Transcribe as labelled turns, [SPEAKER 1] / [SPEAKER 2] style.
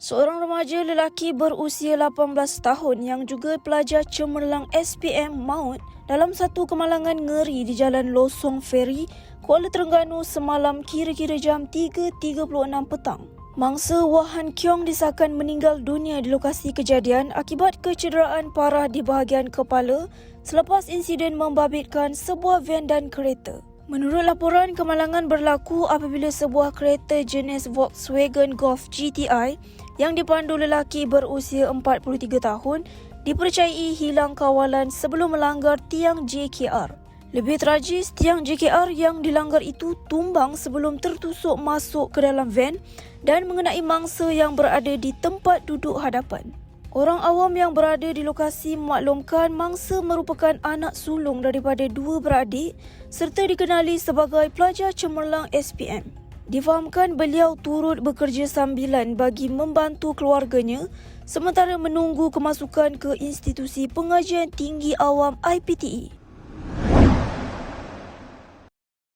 [SPEAKER 1] Seorang remaja lelaki berusia 18 tahun yang juga pelajar cemerlang SPM maut dalam satu kemalangan ngeri di Jalan Losong Ferry, Kuala Terengganu semalam kira-kira jam 3.36 petang. Mangsa Wah Han Keong disahkan meninggal dunia di lokasi kejadian akibat kecederaan parah di bahagian kepala selepas insiden membabitkan sebuah van dan kereta. Menurut laporan, kemalangan berlaku apabila sebuah kereta jenis Volkswagen Golf GTI yang dipandu lelaki berusia 43 tahun dipercayai hilang kawalan sebelum melanggar tiang JKR. Lebih tragis, tiang JKR yang dilanggar itu tumbang sebelum tertusuk masuk ke dalam van dan mengenai mangsa yang berada di tempat duduk hadapan. Orang awam yang berada di lokasi memaklumkan mangsa merupakan anak sulung daripada dua beradik serta dikenali sebagai pelajar cemerlang SPM. Difahamkan beliau turut bekerja sambilan bagi membantu keluarganya sementara menunggu kemasukan ke Institusi Pengajian Tinggi Awam IPTE.